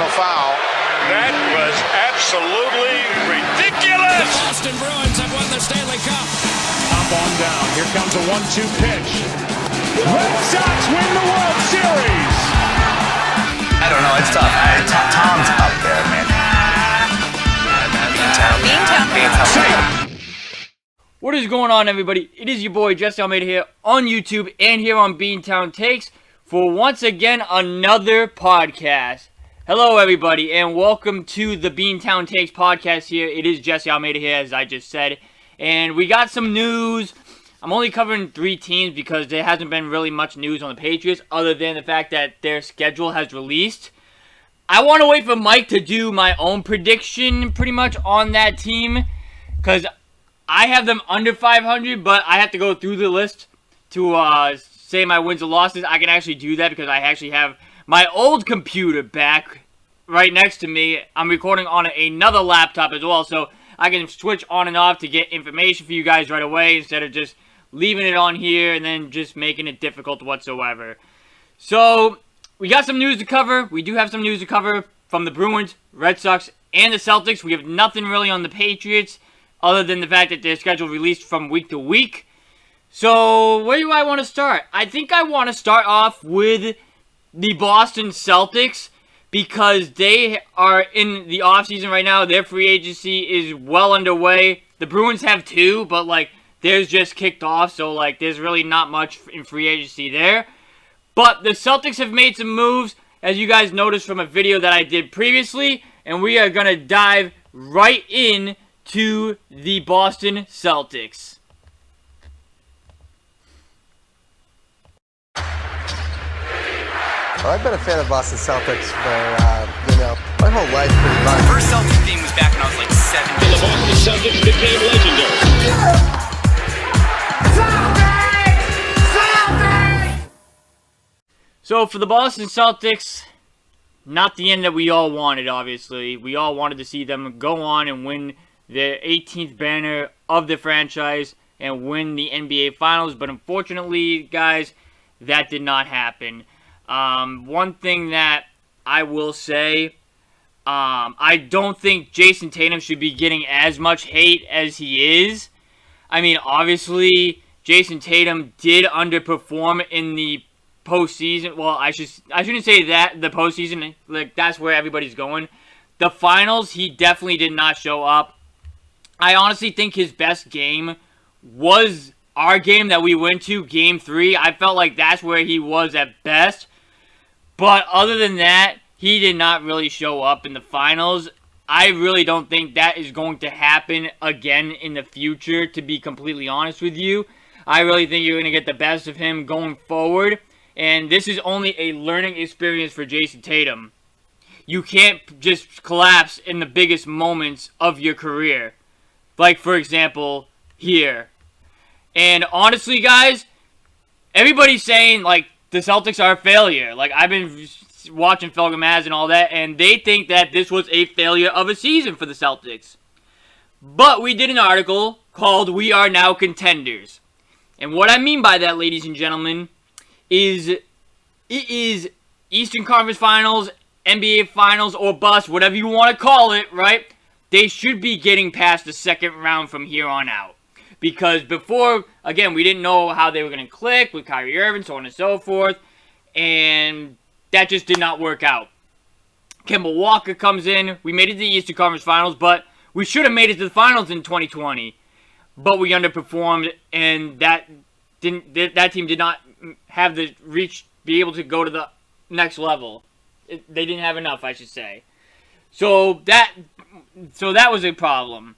personal foul. That was absolutely ridiculous! The Boston Bruins have won the Stanley Cup. Up on down. Here comes a 1-2 pitch. Red Sox win the World Series! I don't know. It's tough. Tom's up there, man. Beantown. What is going on, everybody? It is your boy Jesse Almeida here on YouTube and here on Beantown Takes for once again another podcast. Hello, everybody, and welcome to the Beantown Takes podcast here. It is Jesse Almeida here, as I just said, and we got some news. I'm only covering 3 teams because there hasn't been really much news on the Patriots other than the fact that their schedule has released. I want to wait for Mike to do my own prediction pretty much on that team because I have them under 500, but I have to go through the list to say my wins and losses. I can actually do that because I actually have my old computer back right next to me. I'm recording on another laptop as well, so I can switch on and off to get information for you guys right away instead of just leaving it on here and then just making it difficult whatsoever. So, we got some news to cover. We do have some news to cover from the Bruins, Red Sox, and the Celtics. We have nothing really on the Patriots other than the fact that their schedule released from week to week. So, where do I want to start? I think I want to start off with the Boston Celtics because they are in the offseason right now. Their free agency is well underway. The Bruins have 2, but, theirs just kicked off, so, there's really not much in free agency there. But the Celtics have made some moves, as you guys noticed from a video that I did previously, and we are going to dive right in to the Boston Celtics. Well, I've been a fan of Boston Celtics for, my whole life pretty much. My first Celtics game was back when I was 7. The Boston Celtics became legendary. So, for the Boston Celtics, not the end that we all wanted, obviously. We all wanted to see them go on and win their 18th banner of the franchise and win the NBA Finals. But unfortunately, guys, that did not happen. One thing that I will say, I don't think Jason Tatum should be getting as much hate as he is. I mean, obviously, Jason Tatum did underperform in the postseason. Well, I shouldn't say that. The postseason, that's where everybody's going. The finals, he definitely did not show up. I honestly think his best game was our game that we went to, Game 3. I felt like that's where he was at best. But other than that, he did not really show up in the finals. I really don't think that is going to happen again in the future, to be completely honest with you. I really think you're going to get the best of him going forward. And this is only a learning experience for Jason Tatum. You can't just collapse in the biggest moments of your career. Like, for example, here. And honestly, guys, everybody's saying, the Celtics are a failure. I've been watching Felgamaz and all that, and they think that this was a failure of a season for the Celtics. But we did an article called We Are Now Contenders. And what I mean by that, ladies and gentlemen, is it is Eastern Conference Finals, NBA Finals, or bust, whatever you want to call it, right? They should be getting past the second round from here on out. Because before, again, we didn't know how they were going to click with Kyrie Irving, so on and so forth. And that just did not work out. Kemba Walker comes in. We made it to the Eastern Conference Finals, but we should have made it to the Finals in 2020. But we underperformed, and that team did not have the reach, be able to go to the next level. They didn't have enough, I should say. So that was a problem.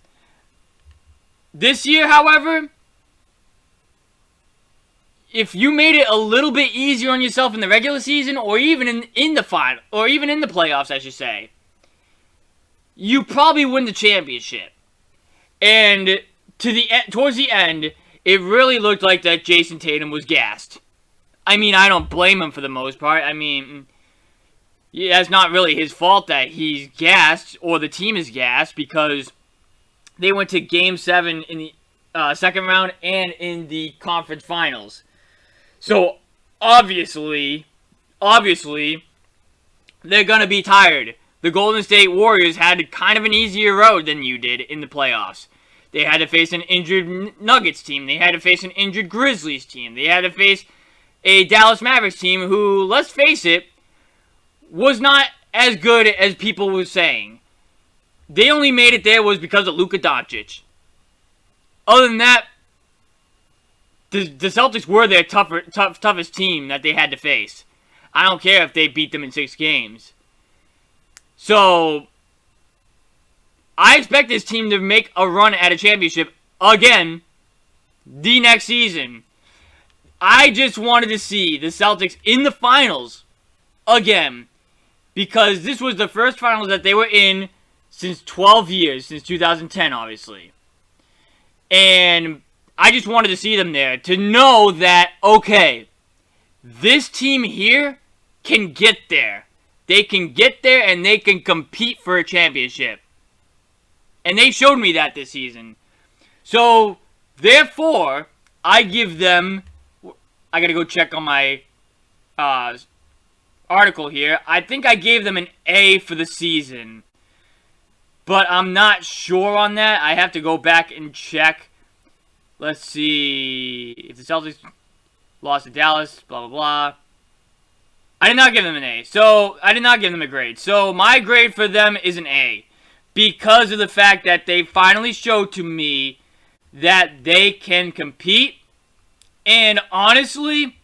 This year, however, if you made it a little bit easier on yourself in the regular season, or even in the final, or even in the playoffs, I should say, you probably win the championship. And towards the end, it really looked like that Jason Tatum was gassed. I mean, I don't blame him for the most part. I mean, that's not really his fault that he's gassed, or the team is gassed, because they went to Game 7 in the second round and in the conference finals. So, obviously, they're going to be tired the Golden State Warriors had kind of an easier road than you did in the playoffs. They had to face an injured Nuggets team. They had to face an injured Grizzlies team. They had to face a Dallas Mavericks team who, let's face it, was not as good as people were saying. They only made it there was because of Luka Doncic. Other than that, the Celtics were their toughest team that they had to face. I don't care if they beat them in 6 games. So, I expect this team to make a run at a championship again the next season. I just wanted to see the Celtics in the finals again, because this was the first finals that they were in since 12 years, since 2010, obviously. And I just wanted to see them there to know that, okay, this team here can get there. They can get there and they can compete for a championship. And they showed me that this season. So, therefore, I give them... I gotta go check on my article here. I think I gave them an A for the season. But I'm not sure on that. I have to go back and check. Let's see. If the Celtics lost to Dallas, blah, blah, blah. I did not give them an A. So, I did not give them a grade. So, my grade for them is an A. Because of the fact that they finally showed to me that they can compete. And honestly,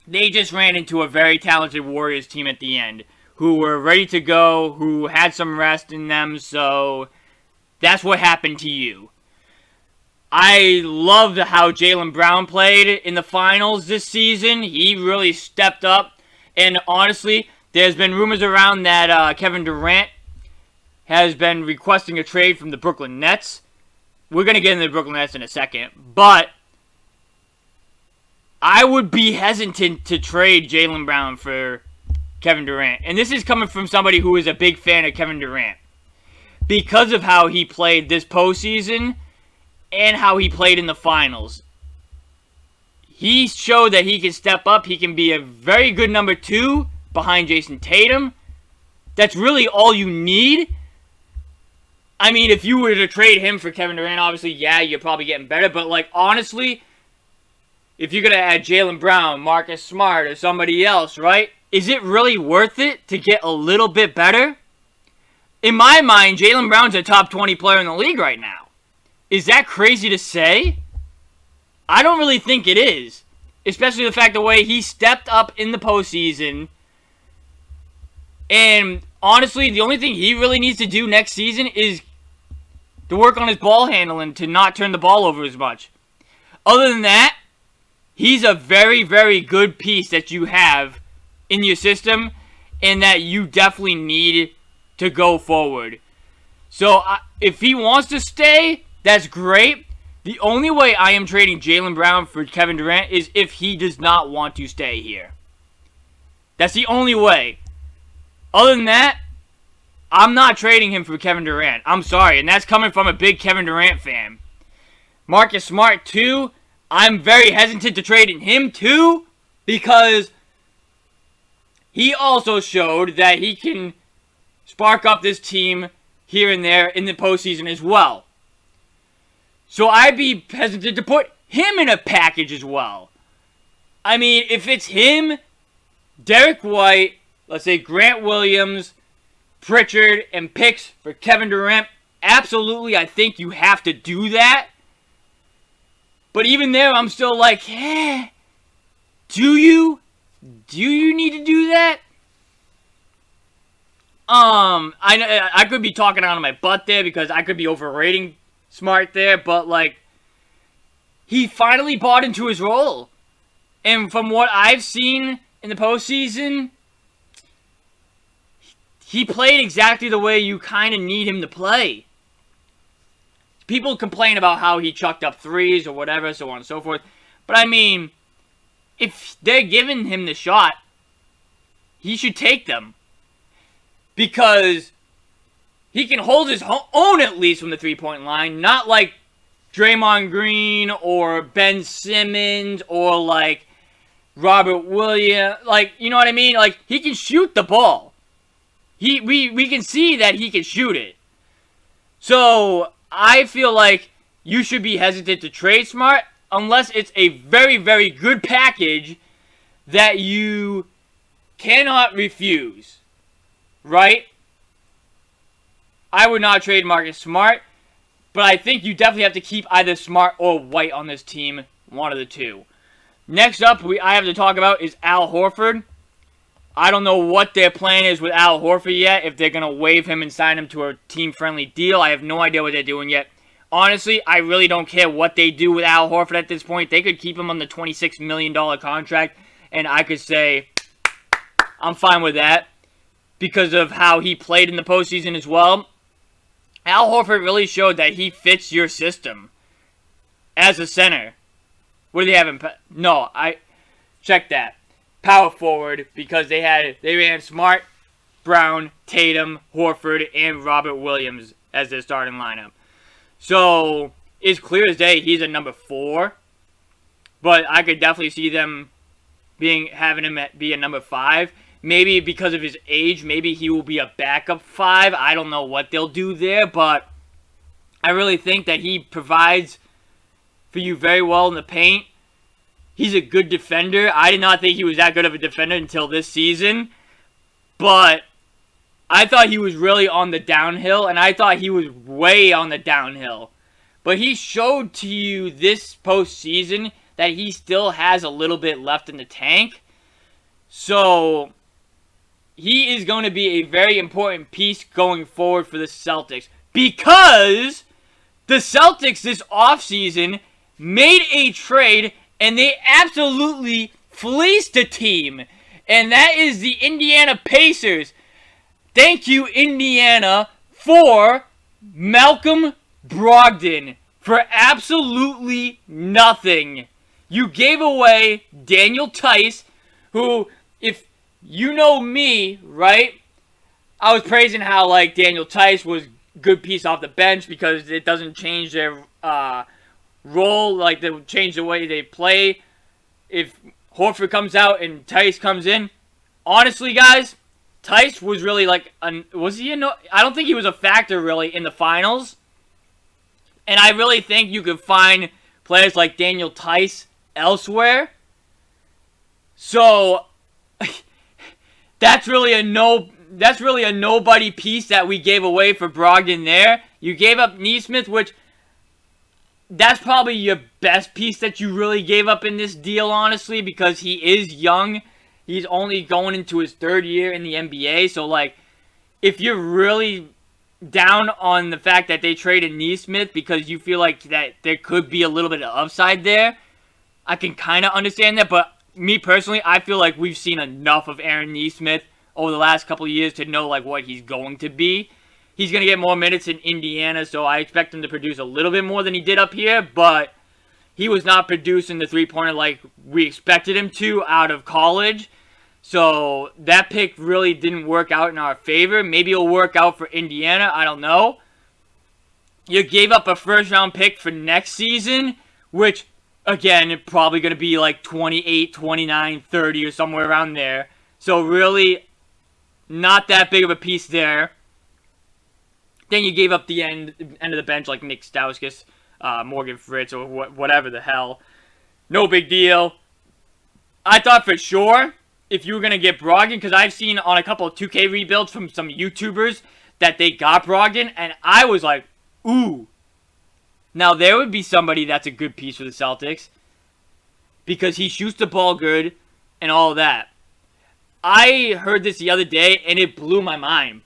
they just ran into a very talented Warriors team at the end, who were ready to go, who had some rest in them, so that's what happened to you. I loved how Jaylen Brown played in the finals this season. He really stepped up, and honestly, there's been rumors around that Kevin Durant has been requesting a trade from the Brooklyn Nets. We're going to get into the Brooklyn Nets in a second, but I would be hesitant to trade Jaylen Brown for Kevin Durant. And this is coming from somebody who is a big fan of Kevin Durant. Because of how he played this postseason and how he played in the finals. He showed that he can step up. He can be a very good number 2 behind Jason Tatum. That's really all you need. I mean, if you were to trade him for Kevin Durant, obviously, yeah, you're probably getting better. But, like, honestly, if you're going to add Jaylen Brown, Marcus Smart, or somebody else, right? Is it really worth it to get a little bit better? In my mind, Jaylen Brown's a top 20 player in the league right now. Is that crazy to say? I don't really think it is. Especially the fact the way he stepped up in the postseason. And honestly, the only thing he really needs to do next season is to work on his ball handling to not turn the ball over as much. Other than that, he's a very, very good piece that you have in your system and that you definitely need to go forward. So, if he wants to stay, that's great. The only way I am trading Jaylen Brown for Kevin Durant is if he does not want to stay here. That's the only way. Other than that, I'm not trading him for Kevin Durant. I'm sorry, and that's coming from a big Kevin Durant fan. Marcus Smart, too. I'm very hesitant to trade him too, because he also showed that he can spark up this team here and there in the postseason as well. So I'd be hesitant to put him in a package as well. I mean, if it's him, Derek White, let's say Grant Williams, Pritchard, and picks for Kevin Durant, absolutely, I think you have to do that. But even there, I'm still like, do you? Do you need to do that? I could be talking out of my butt there because I could be overrating Smart there, but like, he finally bought into his role. And from what I've seen in the postseason, he played exactly the way you kind of need him to play. People complain about how he chucked up threes or whatever, so on and so forth. But I mean, if they're giving him the shot, he should take them. Because he can hold his own at least from the three-point line. Not like Draymond Green or Ben Simmons or like Robert Williams. Like, you know what I mean? Like, he can shoot the ball. we can see that he can shoot it. So I feel like you should be hesitant to trade Smart unless it's a very, very good package that you cannot refuse. Right? I would not trade Marcus Smart, but I think you definitely have to keep either Smart or White on this team, one of the two. Next up, I have to talk about is Al Horford. I don't know what their plan is with Al Horford yet, if they're going to waive him and sign him to a team-friendly deal. I have no idea what they're doing yet. Honestly, I really don't care what they do with Al Horford at this point. They could keep him on the $26 million contract, and I could say, I'm fine with that, because of how he played in the postseason as well. Al Horford really showed that he fits your system as a center. What do they have in... No, check that. Power forward, because they ran Smart, Brown, Tatum, Horford, and Robert Williams as their starting lineup. So, it's clear as day he's a number 4. But I could definitely see them having him be a number 5. Maybe because of his age, maybe he will be a backup 5. I don't know what they'll do there, but I really think that he provides for you very well in the paint. He's a good defender. I did not think he was that good of a defender until this season, but I thought he was really on the downhill, and I thought he was way on the downhill. But he showed to you this postseason that he still has a little bit left in the tank. So he is going to be a very important piece going forward for the Celtics, because the Celtics this offseason made a trade and they absolutely fleeced a team, and that is the Indiana Pacers. Thank you, Indiana, for Malcolm Brogdon for absolutely nothing. You gave away Daniel Tice, who, if you know me, right, I was praising how, like, Daniel Tice was a good piece off the bench because it doesn't change their role, like, they change the way they play if Horford comes out and Tice comes in. Honestly, guys, Tice was really like, I don't think he was a factor really in the finals. And I really think you could find players like Daniel Tice elsewhere. So that's really a nobody piece that we gave away for Brogdon there. You gave up Nesmith, which that's probably your best piece that you really gave up in this deal, honestly, because he is young. He's only going into his 3rd year in the NBA. So, like, if you're really down on the fact that they traded Nesmith because you feel like that there could be a little bit of upside there, I can kind of understand that. But me personally, I feel like we've seen enough of Aaron Nesmith over the last couple of years to know, like, what he's going to be. He's going to get more minutes in Indiana, so I expect him to produce a little bit more than he did up here, but he was not producing the three-pointer like we expected him to out of college. So that pick really didn't work out in our favor. Maybe it'll work out for Indiana, I don't know. You gave up a first-round pick for next season, which, again, probably going to be like 28, 29, 30 or somewhere around there. So really, not that big of a piece there. Then you gave up the end of the bench like Nick Stauskas, Morgan Fritz, or whatever the hell. No big deal. I thought for sure if you were going to get Brogdon, because I've seen on a couple of 2K rebuilds from some YouTubers that they got Brogdon, and I was like, ooh. Now there would be somebody that's a good piece for the Celtics, because he shoots the ball good and all that. I heard this the other day, and it blew my mind.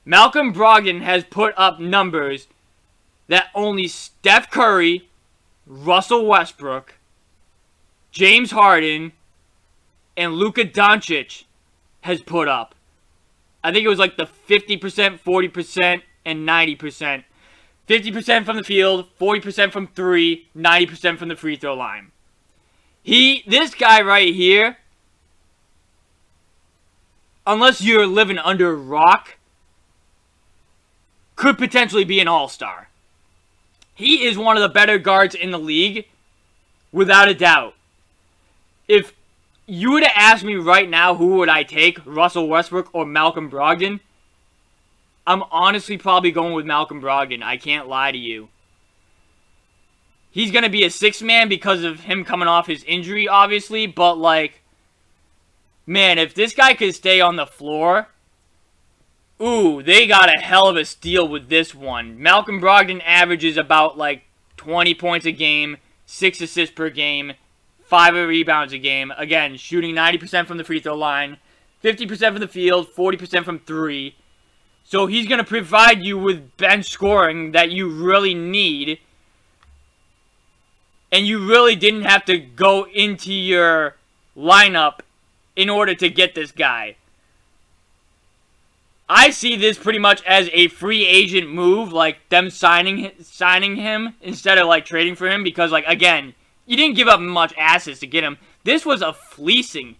Malcolm Brogdon has put up numbers that only Steph Curry, Russell Westbrook, James Harden, and Luka Doncic has put up. I think it was like the 50%, 40%, and 90%. 50% from the field, 40% from 3, 90% from the free throw line. This guy right here, unless you're living under a rock, could potentially be an all-star. He is one of the better guards in the league, without a doubt. If you were to ask me right now who would I take, Russell Westbrook or Malcolm Brogdon, I'm honestly probably going with Malcolm Brogdon. I can't lie to you. He's going to be a sixth man because of him coming off his injury, obviously. But, like, man, if this guy could stay on the floor, ooh, they got a hell of a steal with this one. Malcolm Brogdon averages about, like, 20 points a game, 6 assists per game, 5 rebounds a game. Again, shooting 90% from the free throw line, 50% from the field, 40% from 3. So he's going to provide you with bench scoring that you really need. And you really didn't have to go into your lineup in order to get this guy. I see this pretty much as a free agent move, like them signing him instead of like trading for him, because like again, you didn't give up much assets to get him. This was a fleecing.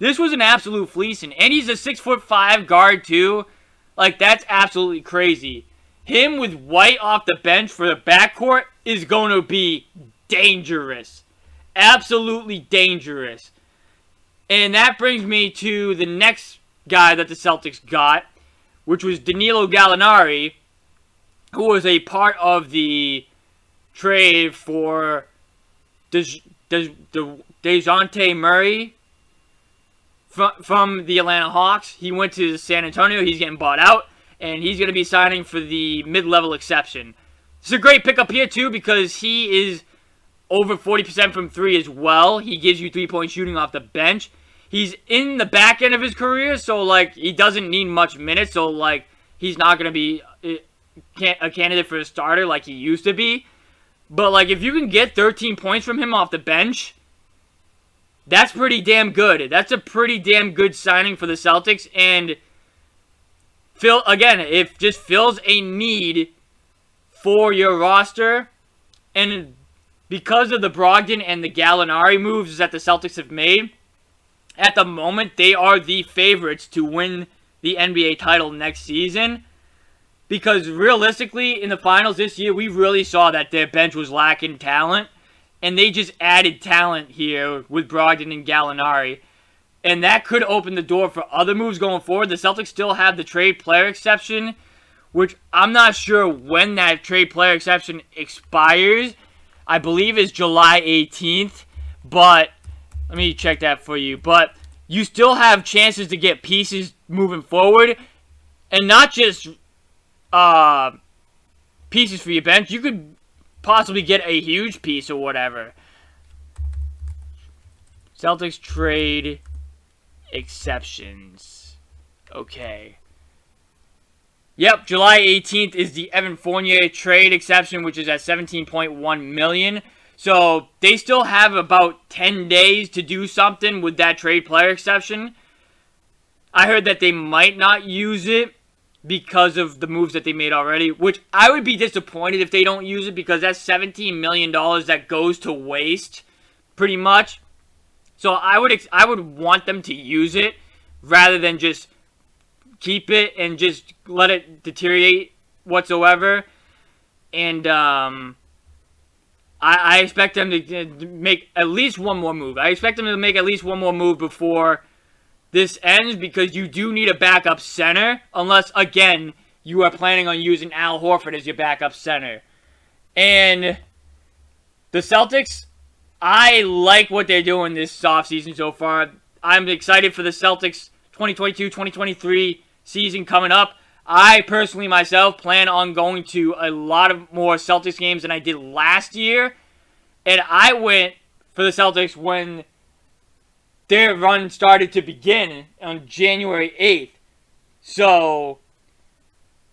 This was an absolute fleecing, and he's a 6'5" guard too. Like that's absolutely crazy. Him with White off the bench for the backcourt is going to be dangerous. Absolutely dangerous. And that brings me to the next guy that the Celtics got, which was Danilo Galinari, who was a part of the trade for DeJounte Murray from the Atlanta Hawks. He went to San Antonio. He's getting bought out, and he's going to be signing for the mid-level exception. It's a great pickup here, too, because he is over 40% from 3 as well. He gives you 3-point shooting off the bench. He's in the back end of his career, so, like, he doesn't need much minutes, so, like, he's not going to be a candidate for a starter like he used to be. But, like, if you can get 13 points from him off the bench, that's pretty damn good. That's a pretty damn good signing for the Celtics, and it just fills a need for your roster, and because of the Brogdon and the Gallinari moves that the Celtics have made, at the moment, they are the favorites to win the NBA title next season. Because realistically, in the finals this year, we really saw that their bench was lacking talent. And they just added talent here with Brogdon and Gallinari. And that could open the door for other moves going forward. The Celtics still have the trade player exception, which I'm not sure when that trade player exception expires. I believe it's July 18th. But let me check that for you. But you still have chances to get pieces moving forward. And not just pieces for your bench. You could possibly get a huge piece or whatever. Celtics trade exceptions. Okay. Yep, July 18th is the Evan Fournier trade exception, which is at $17.1 million. So they still have about 10 days to do something with that trade player exception. I heard that they might not use it because of the moves that they made already, which I would be disappointed if they don't use it, because that's $17 million that goes to waste, pretty much. So I would want them to use it rather than just keep it and just let it deteriorate whatsoever. And I expect them to make at least one more move. I expect them to make at least one more move before this ends, because you do need a backup center, unless, again, you are planning on using Al Horford as your backup center. And the Celtics, I like what they're doing this offseason so far. I'm excited for the Celtics 2022-2023 season coming up. I personally, myself, plan on going to a lot of more Celtics games than I did last year. And I went for the Celtics when their run started to begin on January 8th. So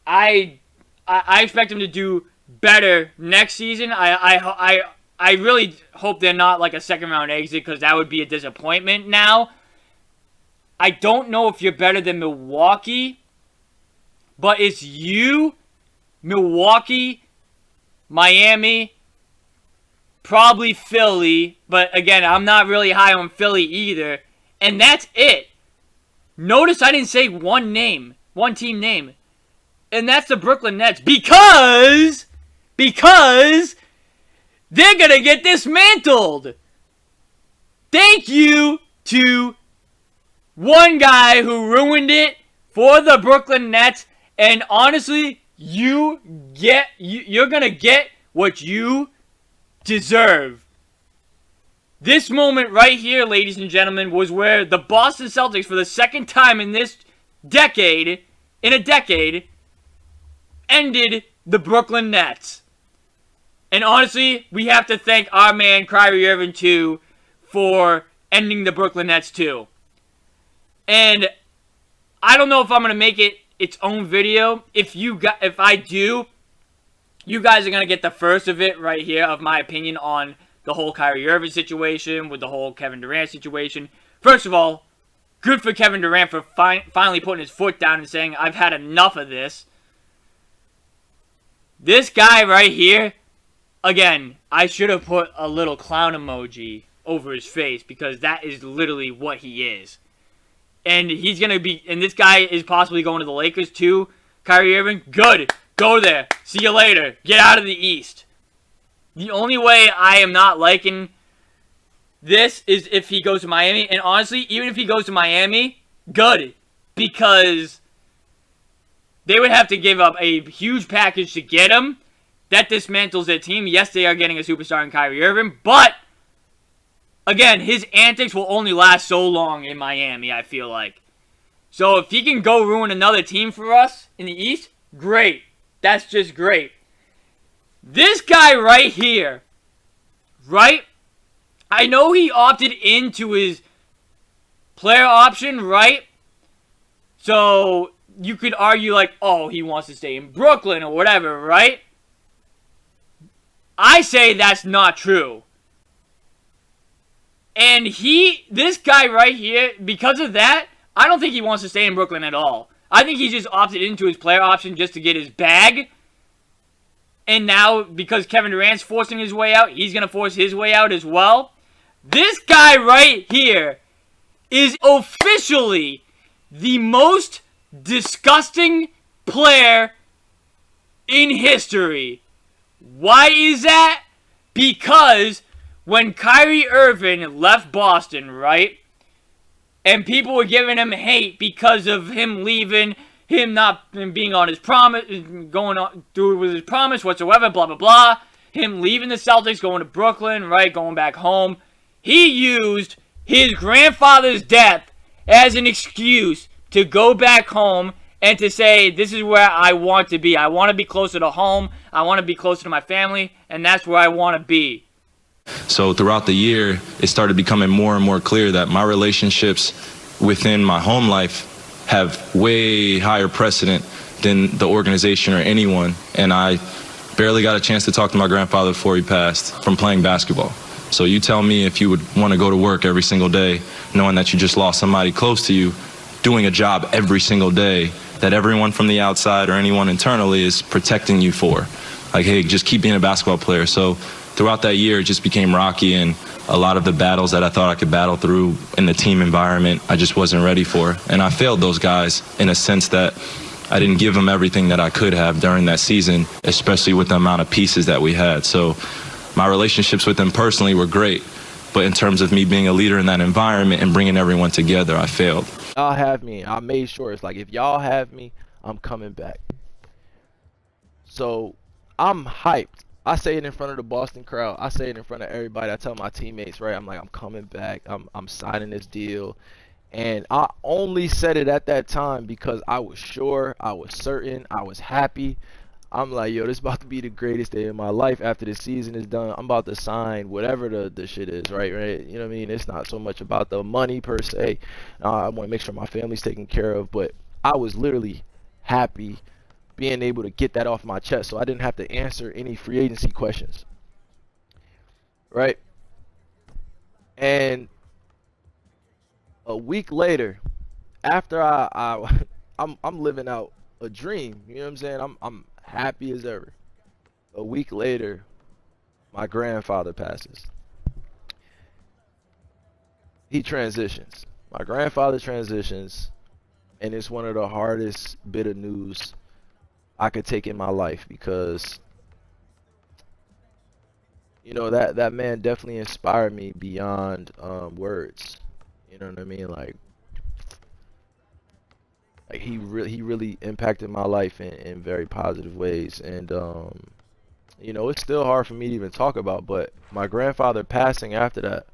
I expect them to do better next season. I really hope they're not like a second round exit, because that would be a disappointment now. I don't know if you're better than Milwaukee, but it's you, Milwaukee, Miami, probably Philly, but again, I'm not really high on Philly either, and that's it. Notice I didn't say one team name, and that's the Brooklyn Nets, because they're gonna get dismantled. Thank you, to one guy who ruined it for the Brooklyn Nets. And honestly, you're gonna get what you deserve. This moment right here, ladies and gentlemen, was where the Boston Celtics, for the second time in this decade, ended the Brooklyn Nets. And honestly, we have to thank our man Kyrie Irving too for ending the Brooklyn Nets too. And I don't know if I'm gonna make it its own video. If I do, you guys are gonna get the first of it right here of my opinion on the whole Kyrie Irving situation with the whole Kevin Durant situation. First of all, good for Kevin Durant for finally putting his foot down and saying, I've had enough of this. This guy right here, again, I should have put a little clown emoji over his face because that is literally what he is. And this guy is possibly going to the Lakers too. Kyrie Irving, good. Go there. See you later. Get out of the East. The only way I am not liking this is if he goes to Miami. And honestly, even if he goes to Miami, good. Because they would have to give up a huge package to get him. That dismantles their team. Yes, they are getting a superstar in Kyrie Irving. But, again, his antics will only last so long in Miami, I feel like. So if he can go ruin another team for us in the East, great. That's just great. This guy right here, right? I know he opted into his player option, right? So you could argue like, oh, he wants to stay in Brooklyn or whatever, right? I say that's not true. And this guy right here, because of that, I don't think he wants to stay in Brooklyn at all. I think he just opted into his player option just to get his bag. And now, because Kevin Durant's forcing his way out, he's going to force his way out as well. This guy right here is officially the most disgusting player in history. Why is that? Because when Kyrie Irving left Boston, right? And people were giving him hate because of him leaving, him not being on his promise, going on through with his promise whatsoever, blah, blah, blah. Him leaving the Celtics, going to Brooklyn, right? Going back home. He used his grandfather's death as an excuse to go back home and to say, this is where I want to be. I want to be closer to home. I want to be closer to my family. And that's where I want to be. So throughout the year, it started becoming more and more clear that my relationships within my home life have way higher precedent than the organization or anyone. And I barely got a chance to talk to my grandfather before he passed from playing basketball. So you tell me if you would want to go to work every single day knowing that you just lost somebody close to you, doing a job every single day that everyone from the outside or anyone internally is protecting you for. Like, hey, just keep being a basketball player. So throughout that year, it just became rocky, and a lot of the battles that I thought I could battle through in the team environment, I just wasn't ready for. And I failed those guys in a sense that I didn't give them everything that I could have during that season, especially with the amount of pieces that we had. So my relationships with them personally were great, but in terms of me being a leader in that environment and bringing everyone together, I failed. Y'all have me. I made sure it's like, if y'all have me, I'm coming back. So I'm hyped. I say it in front of the Boston crowd. I say it in front of everybody. I tell my teammates, right? I'm like, I'm coming back. I'm signing this deal. And I only said it at that time because I was sure, I was certain, I was happy. I'm like, yo, this is about to be the greatest day of my life after the season is done. I'm about to sign whatever the shit is, right? You know what I mean? It's not so much about the money per se. I want to make sure my family's taken care of. But I was literally happy being able to get that off my chest so I didn't have to answer any free agency questions, right? And a week later, after I'm living out a dream, you know what I'm saying? I'm happy as ever. A week later, my grandfather passes. He transitions. My grandfather transitions, and it's one of the hardest bit of news I could take in my life because, you know, that man definitely inspired me beyond words. You You know what I mean? Like he really impacted my life in very positive ways. And you know, it's still hard for me to even talk about, but my grandfather passing after that,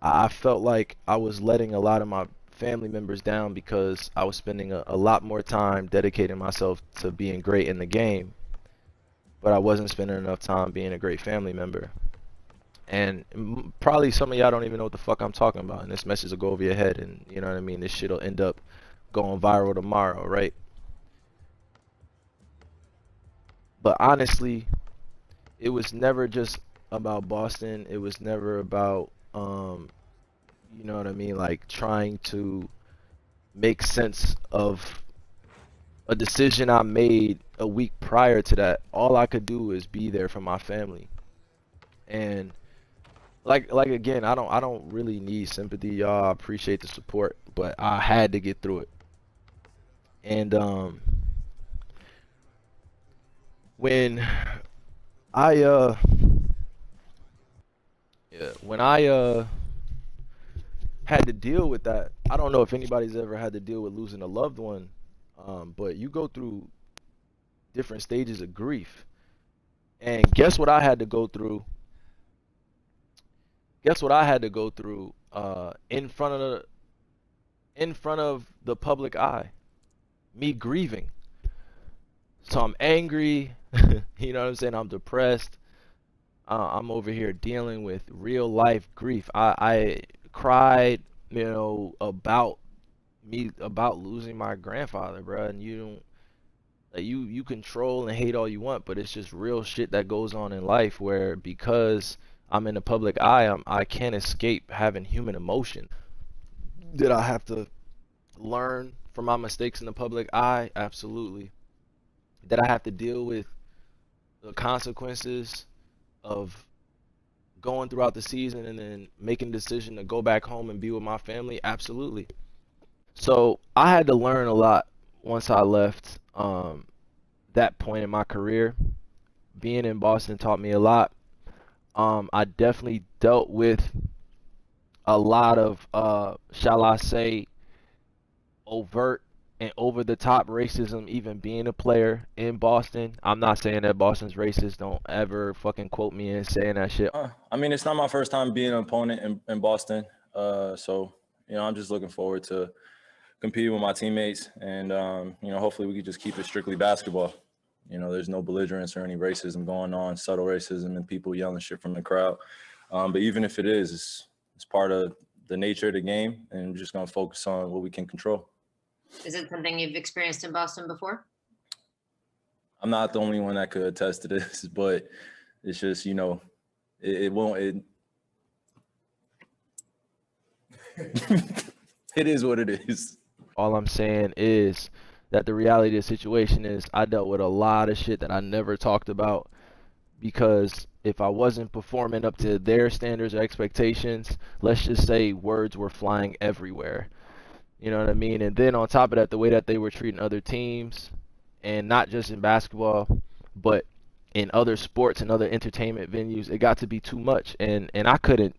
I felt like I was letting a lot of my family members down because I was spending a lot more time dedicating myself to being great in the game, but I wasn't spending enough time being a great family member. And probably some of y'all don't even know what the fuck I'm talking about, and this message will go over your head, and you know what I mean, this shit will end up going viral tomorrow, right? But honestly, it was never just about Boston. It was never about you know what I mean, like trying to make sense of a decision I made a week prior to that. All I could do is be there for my family. And like again, I don't really need sympathy, y'all. I appreciate the support, but I had to get through it. And when I had to deal with that, I don't know if anybody's ever had to deal with losing a loved one, but you go through different stages of grief. And guess what I had to go through? Guess what I had to go through in front of the public eye? Me grieving. So I'm angry, you know what I'm saying? I'm depressed. I'm over here dealing with real life grief. I cried, you know, about losing my grandfather, bro. And you don't, like, you control and hate all you want, but it's just real shit that goes on in life where because I'm in the public eye, I can't escape having human emotion. Did I have to learn from my mistakes in the public eye? Absolutely. Did I have to deal with the consequences of going throughout the season and then making a decision to go back home and be with my family? Absolutely. So I had to learn a lot once I left that point in my career. Being in Boston taught me a lot. I definitely dealt with a lot of, shall I say, overt and over-the-top racism, even being a player in Boston. I'm not saying that Boston's racist. Don't ever fucking quote me in saying that shit. I mean, it's not my first time being an opponent in Boston. So, you know, I'm just looking forward to competing with my teammates. And, you know, hopefully we can just keep it strictly basketball. You know, there's no belligerence or any racism going on, subtle racism and people yelling shit from the crowd. But even if it is, it's part of the nature of the game, and we're just going to focus on what we can control. Is it something you've experienced in Boston before? I'm not the only one that could attest to this, but it's just, you know, it is what it is. All I'm saying is that the reality of the situation is I dealt with a lot of shit that I never talked about, because if I wasn't performing up to their standards or expectations, let's just say words were flying everywhere. You know what I mean? And then on top of that, the way that they were treating other teams, and not just in basketball, but in other sports and other entertainment venues, it got to be too much. And I couldn't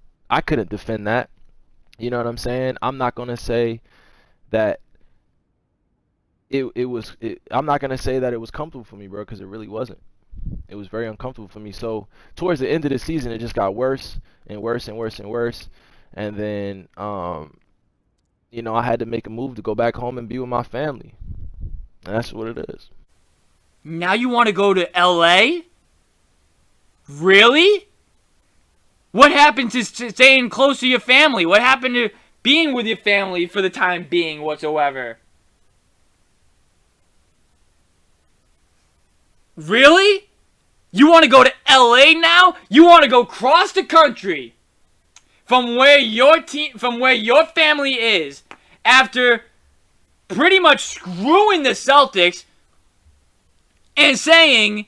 defend that. You know what I'm saying? I'm not going to say that I'm not going to say that it was comfortable for me, bro, because it really wasn't. It was very uncomfortable for me. So towards the end of the season, it just got worse and worse and worse and worse. And then, you know, I had to make a move to go back home and be with my family. And that's what it is. Now you want to go to LA? Really? What happened to staying close to your family? What happened to being with your family for the time being whatsoever? Really? You want to go to LA now? You want to go cross the country from where your family is, after pretty much screwing the Celtics and saying,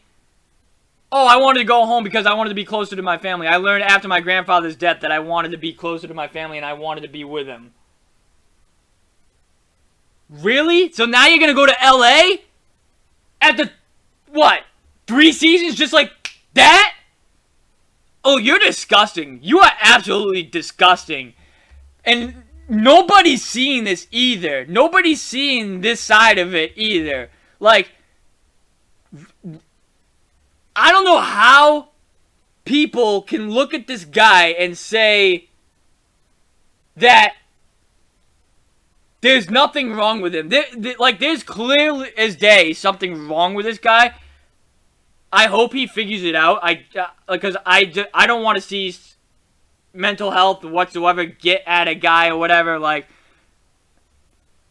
oh, I wanted to go home because I wanted to be closer to my family. I learned after my grandfather's death that I wanted to be closer to my family and I wanted to be with him. Really? So now you're going to go to LA? After, what, 3 seasons just like that? Oh, you're disgusting. You are absolutely disgusting. And nobody's seeing this either. Nobody's seeing this side of it either. Like, I don't know how people can look at this guy and say that there's nothing wrong with him. There's clearly as day something wrong with this guy. I hope he figures it out. Because I don't want to see mental health whatsoever get at a guy or whatever. Like,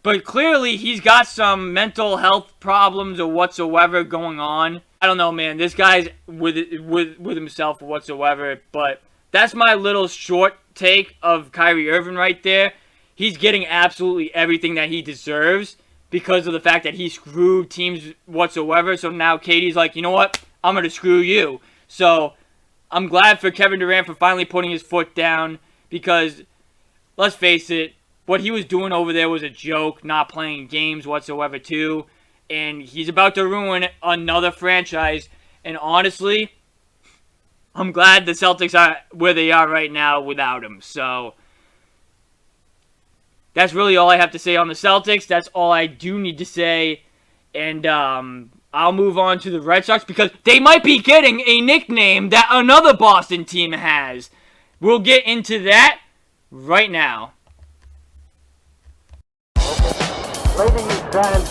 but clearly he's got some mental health problems or whatsoever going on. I don't know, man. This guy's with himself or whatsoever. But that's my little short take of Kyrie Irving right there. He's getting absolutely everything that he deserves because of the fact that he screwed teams whatsoever. So now Katie's like, you know what? I'm going to screw you. So I'm glad for Kevin Durant for finally putting his foot down because, let's face it, what he was doing over there was a joke, not playing games whatsoever too. And he's about to ruin another franchise. And honestly, I'm glad the Celtics are where they are right now without him. So that's really all I have to say on the Celtics. That's all I do need to say. And I'll move on to the Red Sox because they might be getting a nickname that another Boston team has. We'll get into that right now. Ladies and gentlemen,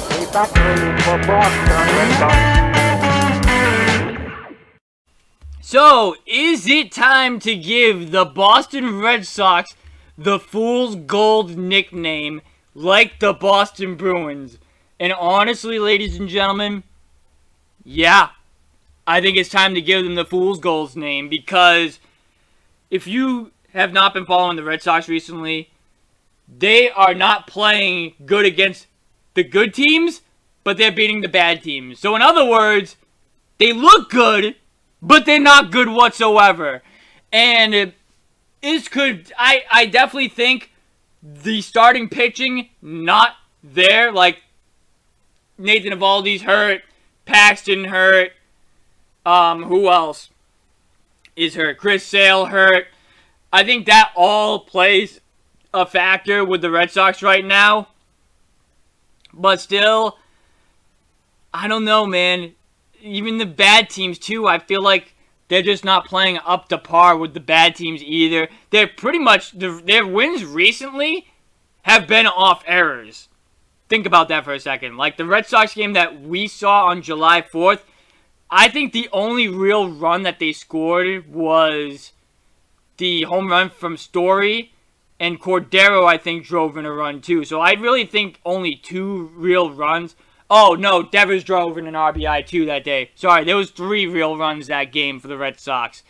the battery for Boston. So, is it time to give the Boston Red Sox the Fool's Gold nickname like the Boston Bruins? And honestly, ladies and gentlemen, yeah, I think it's time to give them the Fool's Gold name because if you have not been following the Red Sox recently, they are not playing good against the good teams, but they're beating the bad teams. So in other words, they look good, but they're not good whatsoever. And I definitely think the starting pitching not there. Like Nathan Eovaldi's hurt, Paxton hurt. Who else is hurt? Chris Sale hurt. I think that all plays a factor with the Red Sox right now. But still, I don't know, man. Even the bad teams, too, I feel like they're just not playing up to par with the bad teams either. They're pretty much, their wins recently have been off errors. Think about that for a second. Like the Red Sox game that we saw on July 4th, I think the only real run that they scored was the home run from Story. And Cordero, I think, drove in a run, too. So I really think only 2 real runs. Oh, no, Devers drove in an RBI, too, that day. Sorry, there was 3 real runs that game for the Red Sox.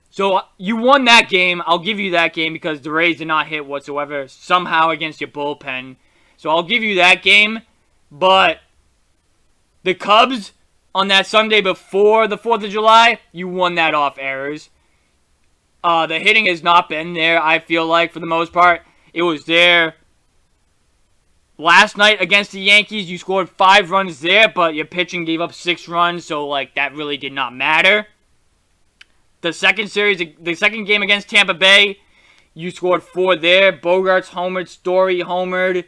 So you won that game. I'll give you that game because the Rays did not hit whatsoever somehow against your bullpen. So I'll give you that game. But the Cubs, on that Sunday before the 4th of July, you won that off errors. The hitting has not been there, I feel like, for the most part. It was there last night against the Yankees. You scored 5 runs there, but your pitching gave up 6 runs, so, like, that really did not matter. The second game against Tampa Bay, you scored 4 there. Bogarts homered, Story homered,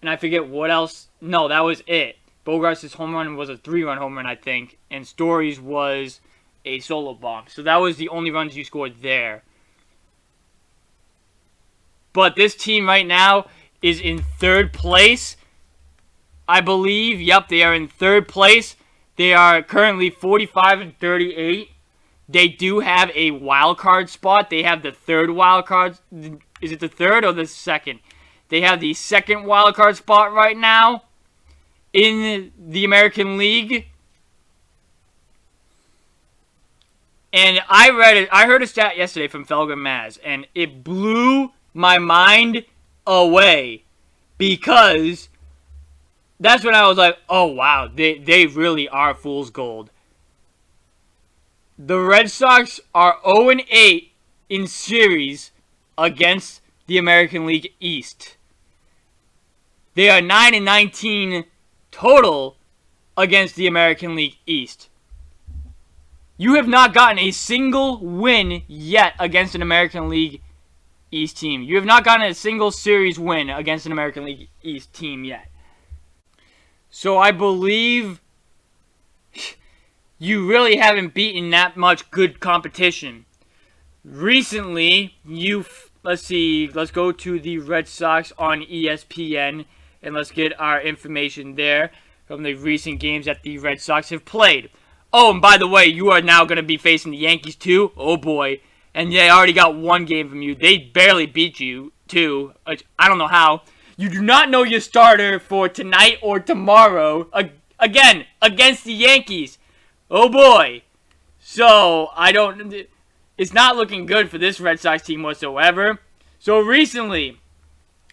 and I forget what else. No, that was it. Bogarts' home run was a 3-run home run, I think, and Story's was a solo bomb. So that was the only runs you scored there. But this team right now is in 3rd place, I believe. Yep, they are in 3rd place. They are currently 45-38. They do have a wild card spot. They have the 3rd wild card. Is it the 3rd or the 2nd? They have the 2nd wild card spot right now in the American League. And I heard a stat yesterday from Felger Maz, and it blew my mind away because that's when I was like, oh wow, they really are fool's gold. The Red Sox are 0-8 in series against the American League East. They are 9-19 total against the American League East. You have not gotten a single win yet against an American League East team. You have not gotten a single series win against an American League East team yet. So I believe you really haven't beaten that much good competition. Recently, let's go to the Red Sox on ESPN, and let's get our information there from the recent games that the Red Sox have played. Oh, and by the way, you are now going to be facing the Yankees too. Oh boy. And they already got one game from you. They barely beat you too. I don't know how. You do not know your starter for tonight or tomorrow. Again, against the Yankees. Oh boy. So, it's not looking good for this Red Sox team whatsoever. So recently,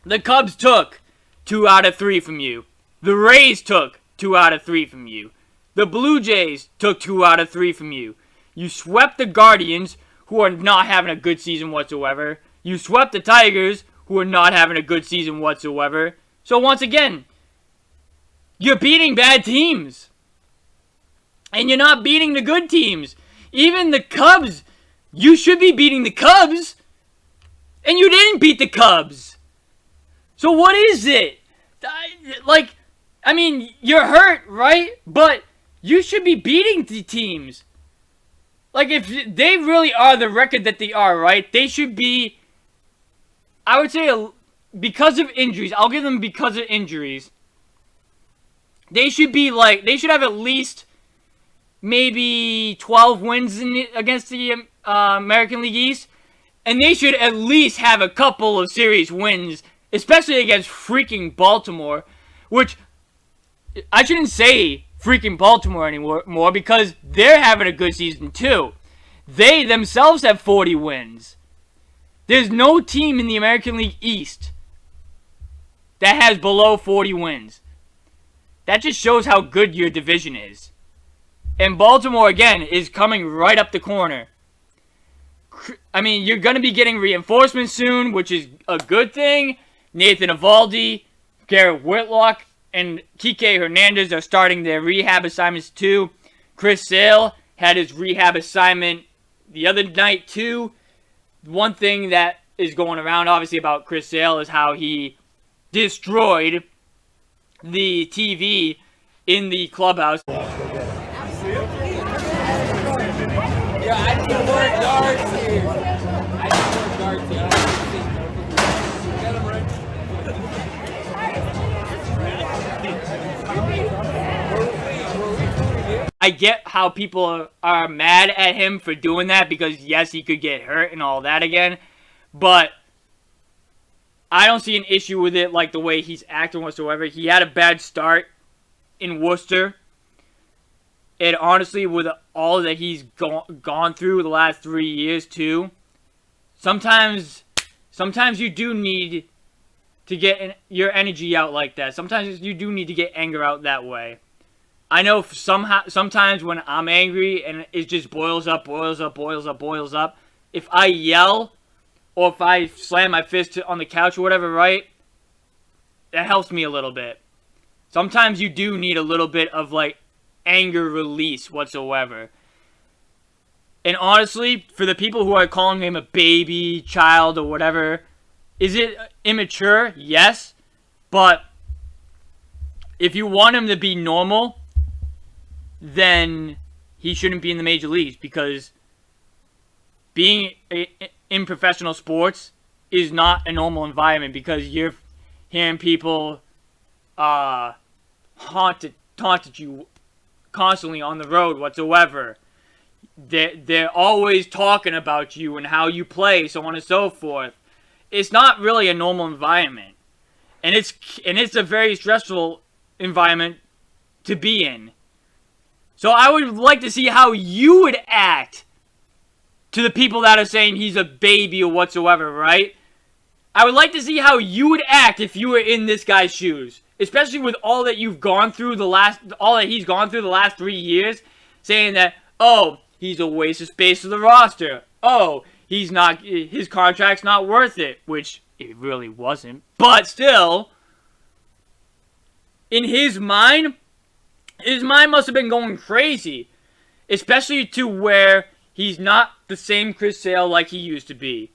the Cubs took 2 out of 3 from you. The Rays took 2 out of 3 from you. The Blue Jays took 2 out of 3 from you. You swept the Guardians, who are not having a good season whatsoever. You swept the Tigers, who are not having a good season whatsoever. So once again, you're beating bad teams. And you're not beating the good teams. Even the Cubs, you should be beating the Cubs. And you didn't beat the Cubs. So what is it? You're hurt, right? But you should be beating the teams. If they really are the record that they are, right? They should be, I would say, because of injuries. I'll give them because of injuries. They should be they should have at least maybe 12 wins against the American League East. And they should at least have a couple of series wins, especially against freaking Baltimore, which I shouldn't say freaking Baltimore anymore because they're having a good season too. They themselves have 40 wins. There's no team in the American League East that has below 40 wins. That just shows how good your division is. And Baltimore, again, is coming right up the corner. You're going to be getting reinforcements soon, which is a good thing. Nathan Eovaldi, Garrett Whitlock, and Kike Hernandez are starting their rehab assignments too. Chris Sale had his rehab assignment the other night too. One thing that is going around, obviously, about Chris Sale is how he destroyed the TV in the clubhouse. I get how people are mad at him for doing that because, yes, he could get hurt and all that again. But I don't see an issue with it like the way he's acting whatsoever. He had a bad start in Worcester. And honestly, with all that he's gone through the last 3 years too, sometimes you do need to get your energy out like that. Sometimes you do need to get anger out that way. I know sometimes when I'm angry and it just boils up, if I yell or if I slam my fist on the couch or whatever, right, that helps me a little bit. Sometimes you do need a little bit of anger release whatsoever. And honestly, for the people who are calling him a baby, child, or whatever, is it immature? Yes. But if you want him to be normal, then he shouldn't be in the major leagues, because being in professional sports is not a normal environment, because you're hearing people taunted you constantly on the road whatsoever. They're always talking about you and how you play, so on and so forth. It's not really a normal environment, and it's a very stressful environment to be in. So I would like to see how you would act to the people that are saying he's a baby or whatsoever, right? I would like to see how you would act if you were in this guy's shoes, especially with all that he's gone through the last 3 years, saying that, oh, he's a waste of space for the roster. Oh, his contract's not worth it, which it really wasn't. But still, in his mind must have been going crazy, especially to where he's not the same Chris Sale like he used to be.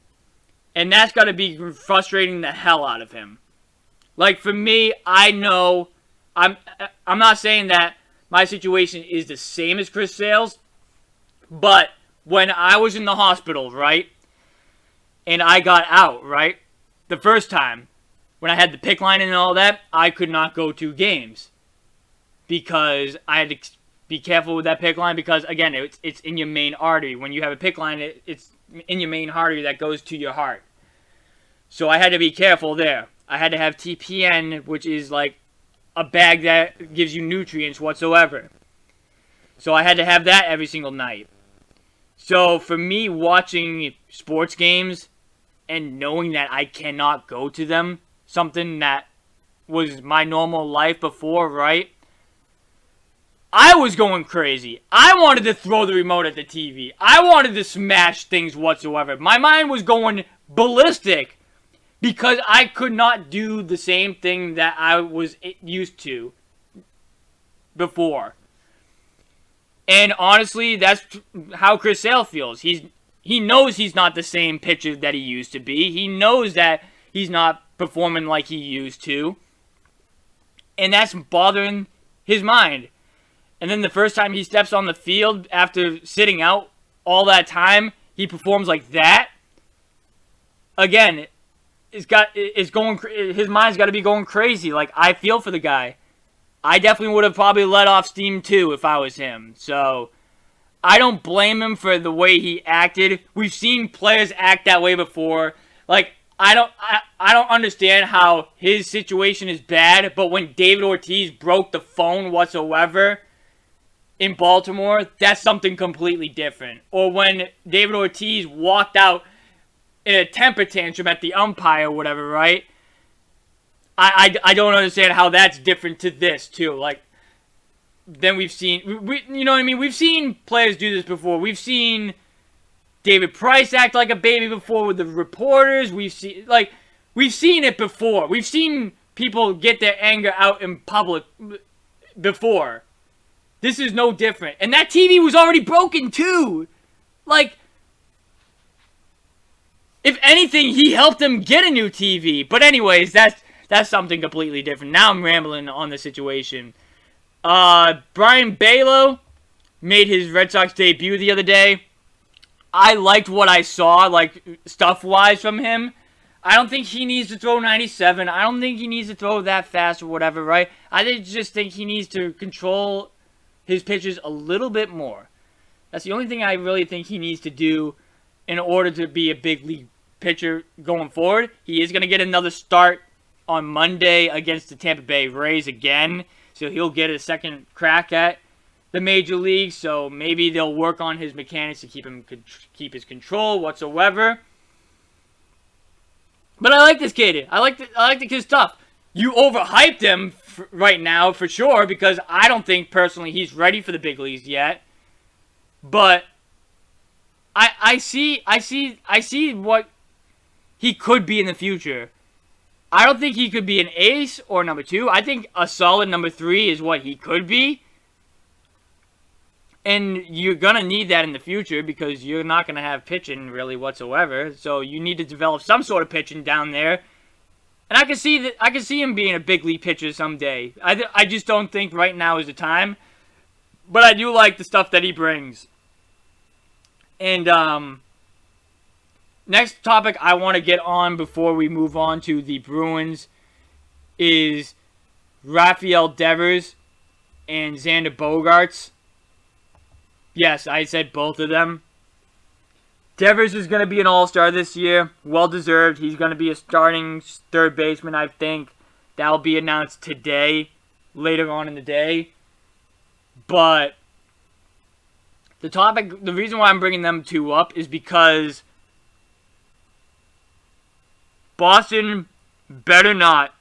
And that's got to be frustrating the hell out of him. Like, for me, I know, I'm not saying that my situation is the same as Chris Sale's, but when I was in the hospital, right, and I got out, right, the first time, when I had the PICC line and all that, I could not go to games because I had to be careful with that PICC line because, again, it's in your main artery. When you have a PICC line, it's in your main artery that goes to your heart. So I had to be careful there. I had to have TPN, which is like a bag that gives you nutrients whatsoever. So I had to have that every single night. So for me, watching sports games and knowing that I cannot go to them, something that was my normal life before, right? I was going crazy. I wanted to throw the remote at the TV. I wanted to smash things whatsoever. My mind was going ballistic because I could not do the same thing that I was used to before. And honestly, that's how Chris Sale feels. He knows he's not the same pitcher that he used to be. He knows that he's not performing like he used to. And that's bothering his mind. And then the first time he steps on the field after sitting out all that time, he performs like that. Again, his mind's got to be going crazy. Like, I feel for the guy. I definitely would have probably let off steam too if I was him. So, I don't blame him for the way he acted. We've seen players act that way before. Like, I don't understand how his situation is bad, but when David Ortiz broke the phone whatsoever in Baltimore, that's something completely different. Or when David Ortiz walked out in a temper tantrum at the umpire or whatever, right? I don't understand how that's different to this, too. Like, then we've seen, you know what I mean? We've seen players do this before. We've seen David Price act like a baby before with the reporters. We've seen it before. We've seen people get their anger out in public before. This is no different. And that TV was already broken, too. Like, if anything, he helped them get a new TV. But anyways, that's something completely different. Now I'm rambling on the situation. Brian Balow made his Red Sox debut the other day. I liked what I saw, like, stuff-wise from him. I don't think he needs to throw 97. I don't think he needs to throw that fast or whatever, right? I just think he needs to control his pitches a little bit more. That's the only thing I really think he needs to do in order to be a big league pitcher going forward. He is going to get another start on Monday against the Tampa Bay Rays again, so he'll get a second crack at the major league. So maybe they'll work on his mechanics to keep his control whatsoever. But I like this kid. I like the kid's stuff. You overhyped him right now for sure because I don't think personally he's ready for the big leagues yet. But I see what he could be in the future. I don't think he could be an ace or number 2. I think a solid number 3 is what he could be. And you're going to need that in the future because you're not going to have pitching really whatsoever. So you need to develop some sort of pitching down there. And I can see him being a big league pitcher someday. I just don't think right now is the time. But I do like the stuff that he brings. And next topic I want to get on before we move on to the Bruins is Rafael Devers and Xander Bogaerts. Yes, I said both of them. Devers is going to be an all-star this year. Well-deserved. He's going to be a starting third baseman, I think. That will be announced today, later on in the day. But the reason why I'm bringing them two up is because Boston better not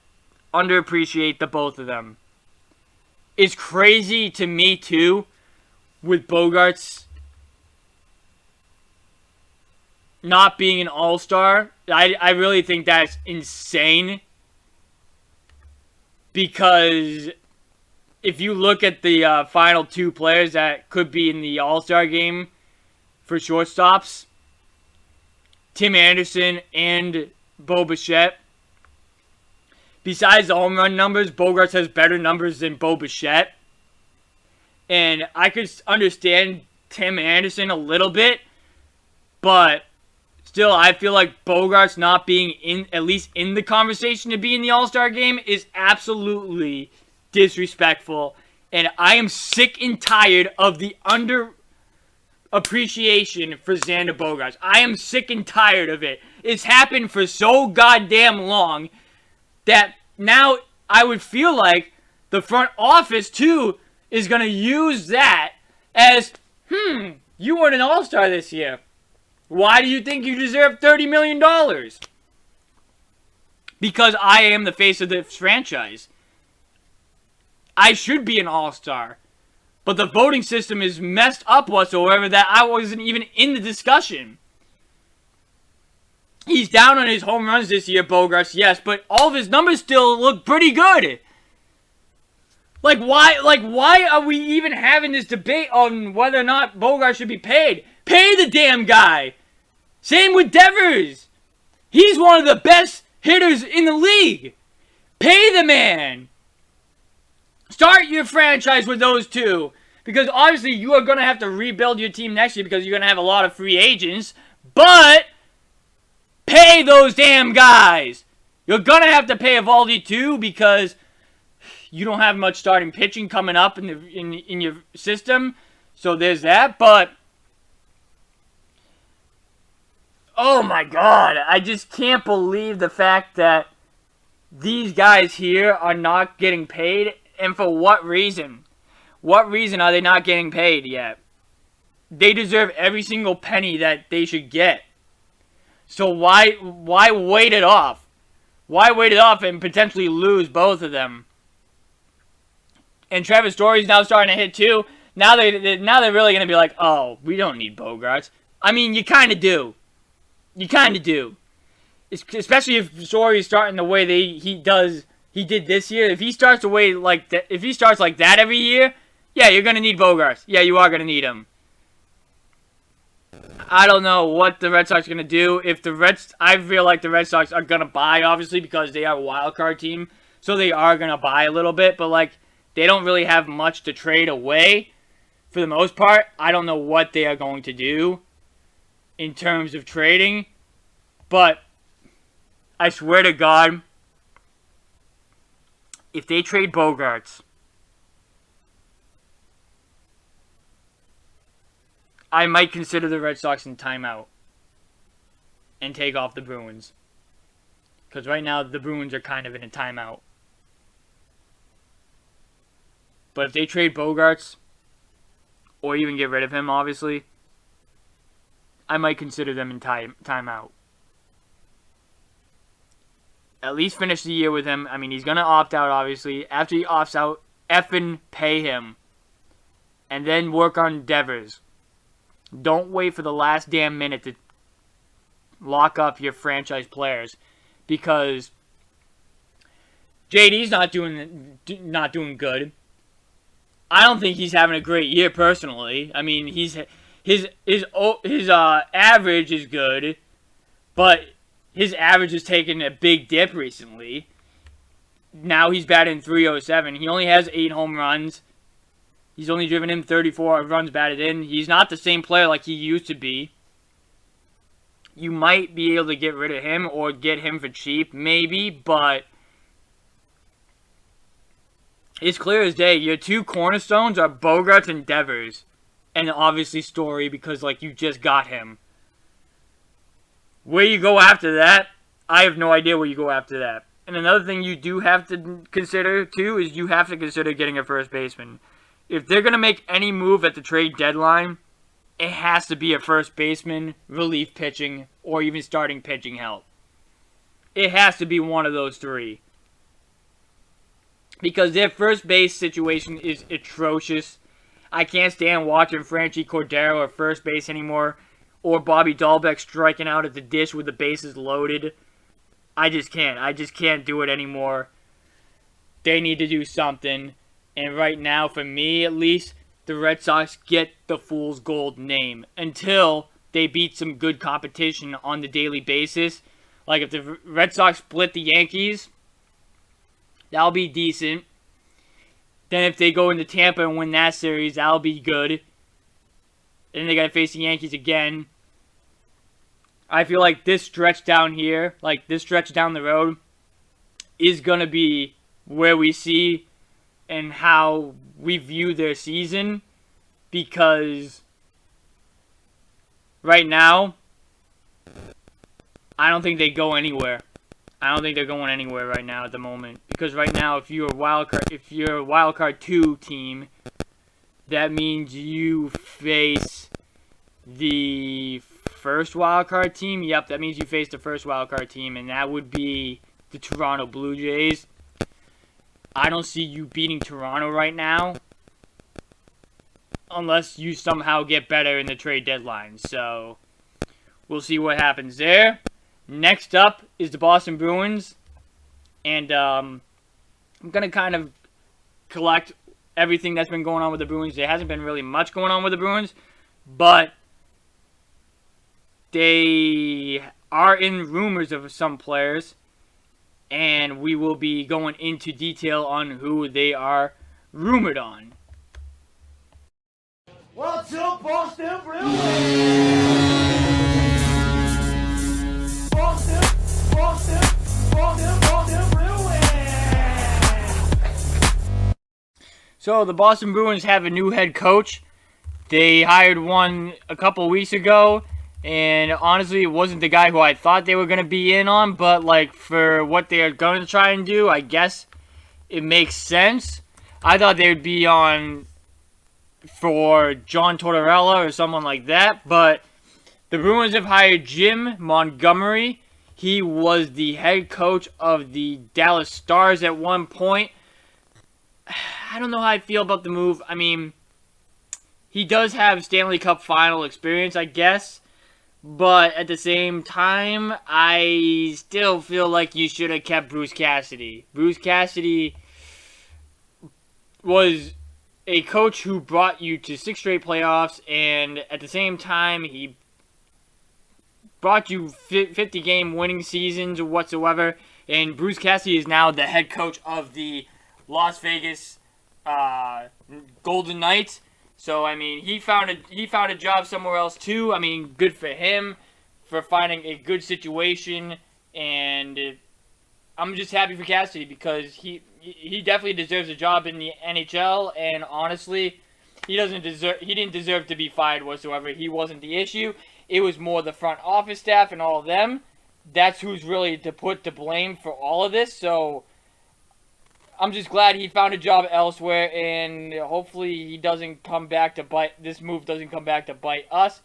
underappreciate the both of them. It's crazy to me, too, with Bogaerts not being an all-star. I really think that's insane. Because if you look at the final 2 players that could be in the all-star game for shortstops, Tim Anderson and Bo Bichette. Besides the home run numbers, Bogaerts has better numbers than Bo Bichette. And I could understand Tim Anderson a little bit, but still, I feel like Bogaerts not being at least in the conversation to be in the All-Star game is absolutely disrespectful. And I am sick and tired of the underappreciation for Xander Bogaerts. I am sick and tired of it. It's happened for so goddamn long that now I would feel like the front office, too, is going to use that as, you weren't an All-Star this year. Why do you think you deserve $30 million? Because I am the face of this franchise. I should be an All-Star. But the voting system is messed up whatsoever that I wasn't even in the discussion. He's down on his home runs this year, Bogaerts, yes, but all of his numbers still look pretty good. Why are we even having this debate on whether or not Bogaerts should be paid? Pay the damn guy. Same with Devers. He's one of the best hitters in the league. Pay the man. Start your franchise with those two. Because obviously you are going to have to rebuild your team next year because you're going to have a lot of free agents. But pay those damn guys. You're going to have to pay Evaldi too because you don't have much starting pitching coming up in your system. So there's that. But oh my God. I just can't believe the fact that these guys here are not getting paid. And for what reason? What reason are they not getting paid yet? They deserve every single penny that they should get. So why wait it off? Why wait it off and potentially lose both of them? And Trevor Story's now starting to hit too. Now they're really going to be like, oh, we don't need Bogaerts. I mean, you kind of do. You kind of do. Especially if Story's starting the way he did this year. If he starts the way like that, if he starts like that every year, yeah, you're gonna need Bogaerts. Yeah, you are gonna need him. I don't know what the Red Sox are gonna do. I feel like the Red Sox are gonna buy, obviously, because they are a wild card team, so they are gonna buy a little bit. But like, they don't really have much to trade away for the most part. I don't know what they are going to do in terms of trading, but I swear to God, if they trade Bogaerts, I might consider the Red Sox in timeout and take off the Bruins. Because right now, the Bruins are kind of in a timeout. But if they trade Bogaerts, or even get rid of him, obviously, I might consider them in timeout. At least finish the year with him. I mean, he's going to opt out, obviously. After he opts out, effing pay him. And then work on Devers. Don't wait for the last damn minute to lock up your franchise players. Because JD's not doing good. I don't think he's having a great year, personally. I mean, his average is good. But his average has taken a big dip recently. Now he's batting .307. He only has 8 home runs. He's only driven in 34 runs batted in. He's not the same player like he used to be. You might be able to get rid of him or get him for cheap, maybe, but it's clear as day. Your two cornerstones are Bogaerts and Devers. And obviously Story because, like, you just got him. Where you go after that, I have no idea where you go after that. And another thing you do have to consider, too, is you have to consider getting a first baseman. If they're going to make any move at the trade deadline, it has to be a first baseman, relief pitching, or even starting pitching help. It has to be one of those three. Because their first base situation is atrocious. I can't stand watching Franchi Cordero at first base anymore. Or Bobby Dahlbeck striking out at the dish with the bases loaded. I just can't. I just can't do it anymore. They need to do something. And right now, for me at least, the Red Sox get the fool's gold name. Until they beat some good competition on the daily basis. Like if the Red Sox split the Yankees, that'll be decent. Then if they go into Tampa and win that series, that'll be good. And then they got to face the Yankees again. I feel like this stretch down here, like this stretch down the road, is going to be where we see and how we view their season. Because right now, I don't think they go anywhere. I don't think they're going anywhere right now at the moment. Because right now, if you're a wild card 2 team, that means you face the first wild card team. Yep, that means you face the first wild card team, and that would be the Toronto Blue Jays. I don't see you beating Toronto right now, unless you somehow get better in the trade deadline. So we'll see what happens there. Next up is the Boston Bruins, and I'm going to kind of collect everything that's been going on with the Bruins. There hasn't been really much going on with the Bruins, but they are in rumors of some players, and we will be going into detail on who they are rumored on. What's up, Boston Bruins? Boston Bruins! So the Boston Bruins have a new head coach. They hired one a couple weeks ago, and honestly, it wasn't the guy who I thought they were going to be in on, but like for what they are going to try and do, I guess it makes sense. I thought they would be on for John Tortorella or someone like that, but the Bruins have hired Jim Montgomery. He was the head coach of the Dallas Stars at one point. I don't know how I feel about the move. I mean, he does have Stanley Cup final experience, I guess. But at the same time, I still feel like you should have kept Bruce Cassidy. Bruce Cassidy was a coach who brought you to 6 straight playoffs, and at the same time, he brought you 50-game winning seasons or whatsoever. And Bruce Cassidy is now the head coach of the Las Vegas Golden Knights. So, I mean, he found a job somewhere else, too. I mean, good for him for finding a good situation. And I'm just happy for Cassidy because he definitely deserves a job in the NHL. And honestly, he didn't deserve to be fired whatsoever. He wasn't the issue. It was more the front office staff and all of them. That's who's really to put the blame for all of this. So I'm just glad he found a job elsewhere, and hopefully he doesn't come back to bite. This move doesn't come back to bite us.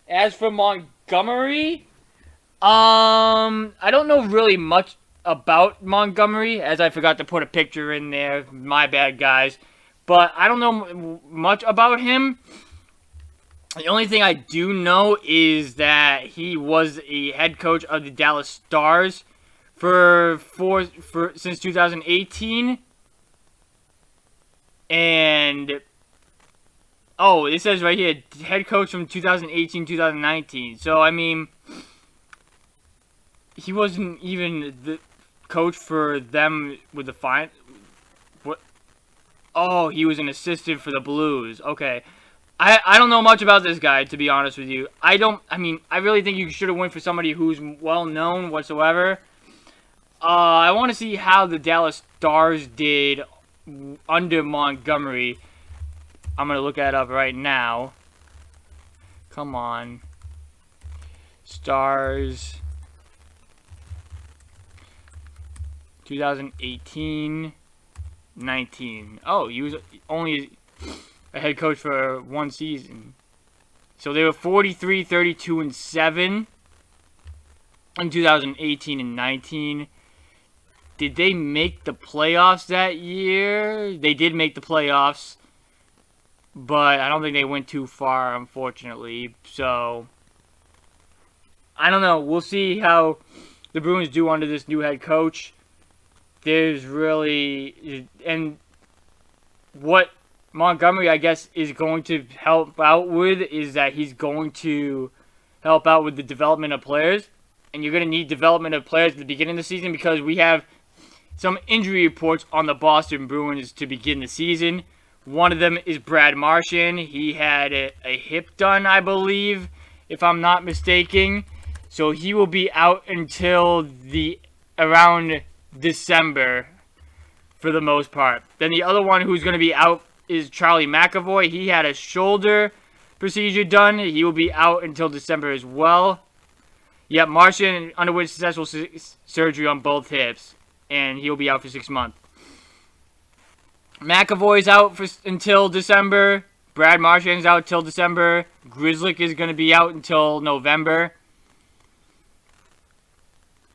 As for Montgomery, I don't know really much about Montgomery, as I forgot to put a picture in there. My bad, guys. But I don't know much about him. The only thing I do know is that he was a head coach of the Dallas Stars since 2018, and it says right here, head coach from 2018-2019. So I mean, he wasn't even the coach for them with the fine. What? Oh, he was an assistant for the Blues. Okay. I don't know much about this guy, to be honest with you. I really think you should have went for somebody who's well-known whatsoever. I want to see how the Dallas Stars did under Montgomery. I'm going to look that up right now. Come on. Stars. 2018-19. Oh, he was only a head coach for one season. So they were 43, 32, and 7 in 2018 and 19. Did they make the playoffs that year? They did make the playoffs, but I don't think they went too far, unfortunately. So I don't know. We'll see how the Bruins do under this new head coach. There's really, and what Montgomery, I guess, is going to help out with is that he's going to help out with the development of players. And you're going to need development of players at the beginning of the season because we have some injury reports on the Boston Bruins to begin the season. One of them is Brad Marchand. He had a hip done, I believe, if I'm not mistaken. So he will be out until around December for the most part. Then the other one who's going to be out is Charlie McAvoy. He had a shoulder procedure done. He will be out until December as well. Yep, Marchand underwent successful surgery on both hips, and he'll be out for 6 months. McAvoy's out until December. Brad Marchand's out till December. Grzelcyk is going to be out until November.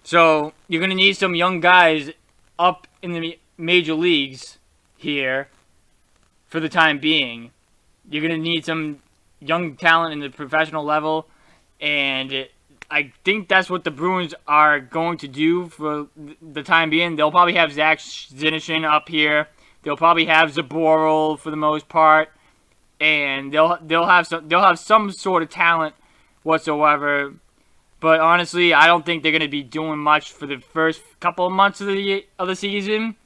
So, you're going to need some young guys up in the major leagues here for the time being. You're going to need some young talent in the professional level, and I think that's what the Bruins are going to do for the time being. They'll probably have Zach Zinnishin up here. They'll probably have Zaboral for the most part, and they'll have some sort of talent whatsoever. But honestly, I don't think they're going to be doing much for the first couple of months of the season.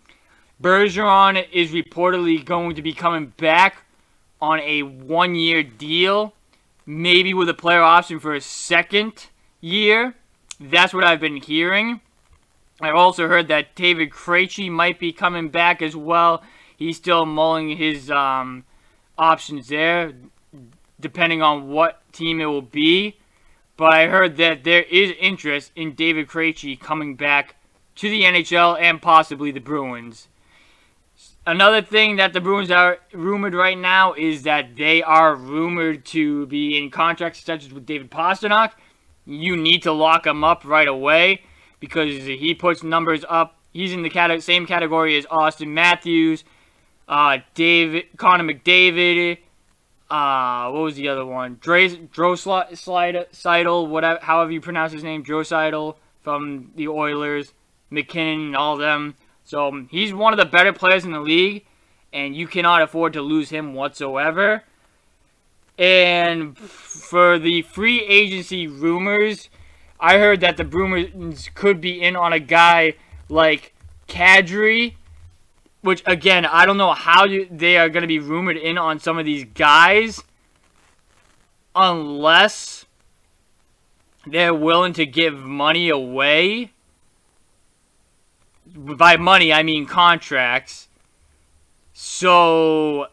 Bergeron is reportedly going to be coming back on a 1-year deal, maybe with a player option for a second year. That's what I've been hearing. I've also heard that David Krejci might be coming back as well. He's still mulling his options there, depending on what team it will be. But I heard that there is interest in David Krejci coming back to the NHL and possibly the Bruins. Another thing that the Bruins are rumored right now is that they are rumored to be in contract extensions with David Pastrnak. You need to lock him up right away because he puts numbers up. He's in the same category as Austin Matthews, Connor McDavid. What was the other one? Draisaitl, whatever, however you pronounce his name, Draisaitl from the Oilers, McKinnon, and all of them. So he's one of the better players in the league, and you cannot afford to lose him whatsoever. And for the free agency rumors, I heard that the Bruins could be in on a guy like Kadri, which, again, I don't know how they are going to be rumored in on some of these guys unless they're willing to give money away. By money, I mean contracts. So,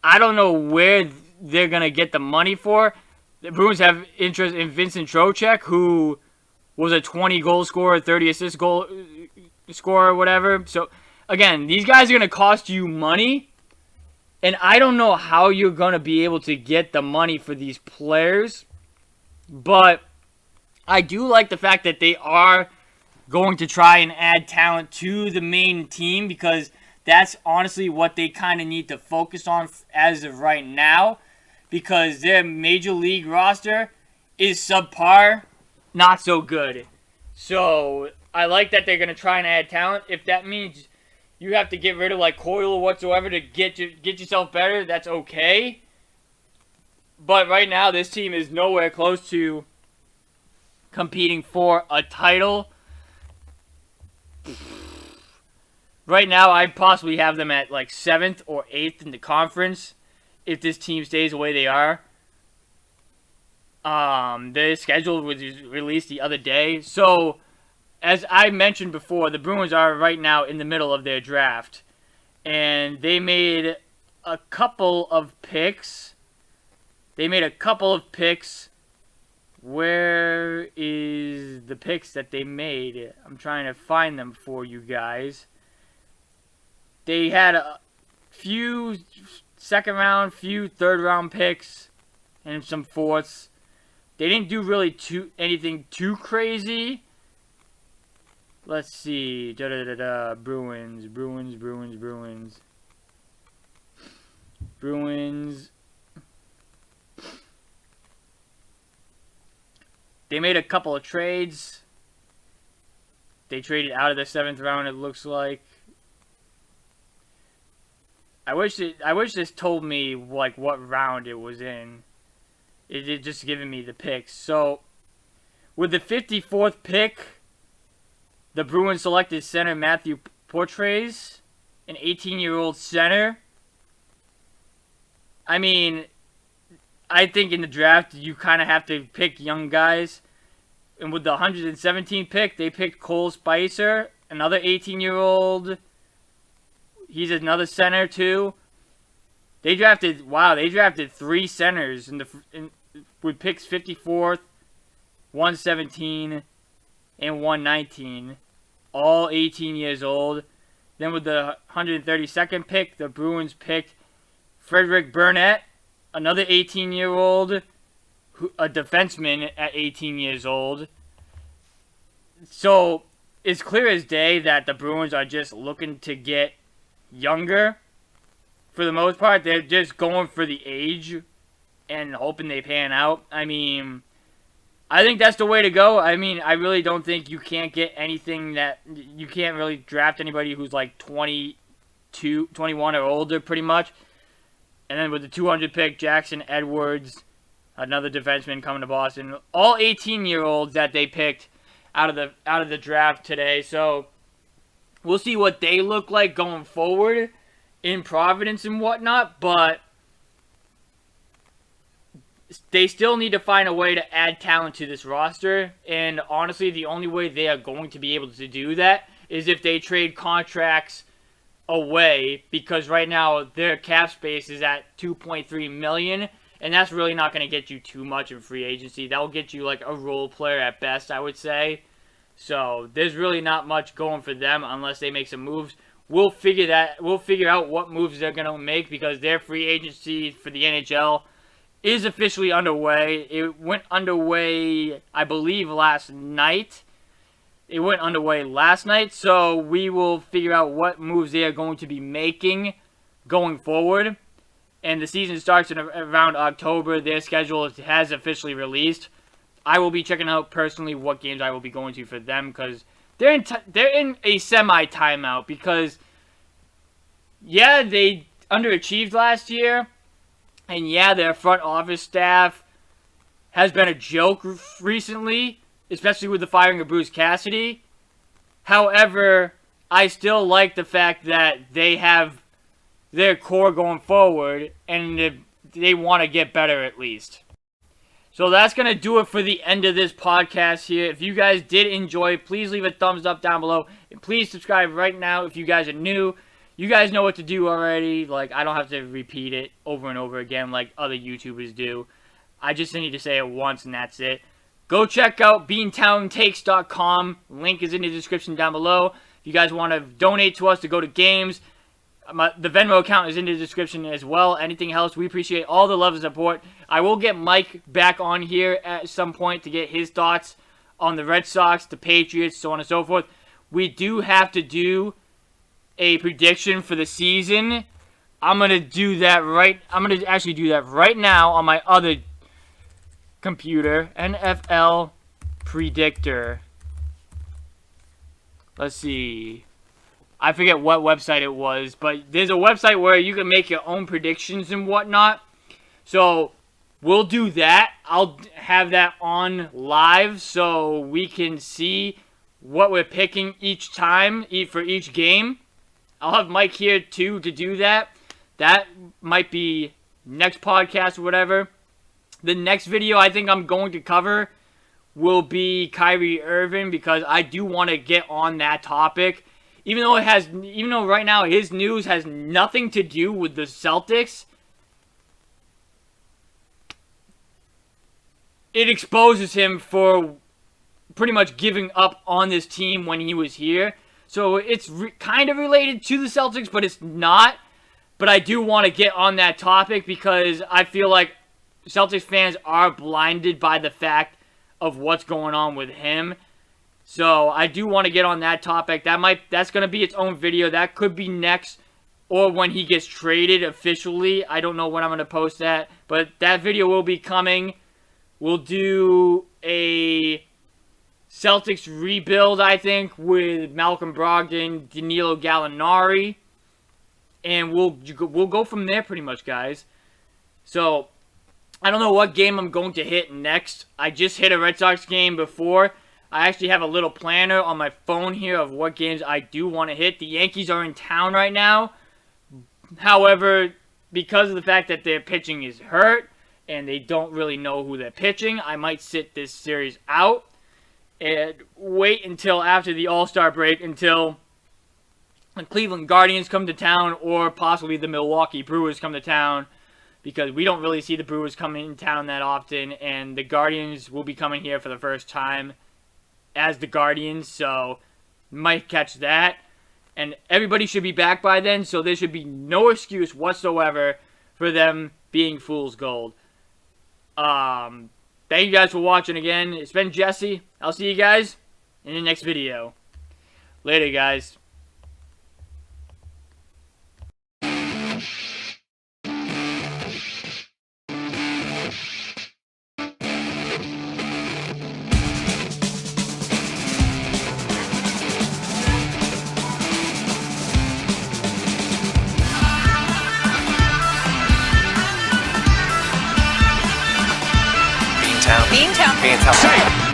I don't know where they're going to get the money for. The Bruins have interest in Vincent Trocheck, who was a 20-goal scorer, 30-assist goal scorer, whatever. So, again, these guys are going to cost you money. And I don't know how you're going to be able to get the money for these players. But I do like the fact that they are going to try and add talent to the main team, because that's honestly what they kind of need to focus on as of right now, because their major league roster is subpar, not so good. So I like that they're going to try and add talent. If that means you have to get rid of like Coyle or whatsoever to get yourself better, that's okay. But right now, this team is nowhere close to competing for a title. Right now, I'd possibly have them at like 7th or 8th in the conference if this team stays the way they are. The schedule was released the other day. So, as I mentioned before, the Bruins are right now in the middle of their draft. And they made a couple of picks. Where is the picks that they made? I'm trying to find them for you guys. They had a few second round, few third round picks, and some fourths. They didn't do really anything too crazy. Let's see. Bruins. They made a couple of trades. They traded out of the 7th round, it looks like. I wish this told me like what round it was in. It's just giving me the picks. So, with the 54th pick, the Bruins selected center Matthew Portres, an 18-year-old center. I mean, I think in the draft, you kind of have to pick young guys. And with the 117th pick, they picked Cole Spicer, another 18-year-old. He's another center, too. They drafted 3 centers with picks 54th, 117, and 119. All 18 years old. Then with the 132nd pick, the Bruins picked Frederick Burnett, another 18-year-old, a defenseman at 18 years old. So, it's clear as day that the Bruins are just looking to get younger. For the most part, they're just going for the age and hoping they pan out. I mean, I think that's the way to go. I mean, I really don't think you can't get anything that... You can't really draft anybody who's like 22, 21 or older, pretty much. And then with the 200 pick, Jackson Edwards, another defenseman coming to Boston. All 18-year-olds that they picked out of the draft today. So, we'll see what they look like going forward in Providence and whatnot, but they still need to find a way to add talent to this roster, and honestly, the only way they are going to be able to do that is if they trade contracts away, because right now their cap space is at $2.3 million, and that's really not going to get you too much in free agency. That will get you like a role player at best, I would say. So there's really not much going for them unless they make some moves. We'll figure out what moves they're going to make, because their free agency for the NHL is officially underway. It went underway, I believe, last night. So we will figure out what moves they are going to be making going forward. And the season starts in around October. Their schedule has officially released. I will be checking out personally what games I will be going to for them, because they're in a semi-timeout, because, yeah, they underachieved last year, and yeah, their front office staff has been a joke recently, especially with the firing of Bruce Cassidy. However, I still like the fact that they have their core going forward, and they want to get better at least. So that's going to do it for the end of this podcast here. If you guys did enjoy, please leave a thumbs up down below. And please subscribe right now if you guys are new. You guys know what to do already. Like, I don't have to repeat it over and over again like other YouTubers do. I just need to say it once and that's it. Go check out beantowntakes.com. Link is in the description down below. If you guys want to donate to us to go to games, the Venmo account is in the description as well. Anything else, we appreciate all the love and support. I will get Mike back on here at some point to get his thoughts on the Red Sox, the Patriots, so on and so forth. We do have to do a prediction for the season. I'm going to actually do that right now on my other computer. NFL Predictor. Let's see. I forget what website it was, but there's a website where you can make your own predictions and whatnot. So, we'll do that. I'll have that on live so we can see what we're picking each time for each game. I'll have Mike here, too, to do that. That might be next podcast or whatever. The next video I think I'm going to cover will be Kyrie Irving, because I do want to get on that topic. Even though right now his news has nothing to do with the Celtics, it exposes him for pretty much giving up on this team when he was here. So it's kind of related to the Celtics, but it's not. But I do want to get on that topic because I feel like Celtics fans are blinded by the fact of what's going on with him. So I do want to get on that topic. That's going to be its own video. That could be next or when he gets traded officially. I don't know when I'm going to post that, but that video will be coming. We'll do a Celtics rebuild, I think, with Malcolm Brogdon, Danilo Galinari, and we'll go from there pretty much, guys. So I don't know what game I'm going to hit next. I just hit a Red Sox game before. I actually have a little planner on my phone here of what games I do want to hit. The Yankees are in town right now. However, because of the fact that their pitching is hurt and they don't really know who they're pitching, I might sit this series out and wait until after the All-Star break until the Cleveland Guardians come to town or possibly the Milwaukee Brewers come to town, because we don't really see the Brewers coming in town that often, and the Guardians will be coming here for the first time as the Guardians, so might catch that. And everybody should be back by then, so there should be no excuse whatsoever for them being fool's gold. Thank you guys for watching again. It's been Jesse. I'll see you guys in the next video. Later, guys. Beantown. Beantown. Beantown.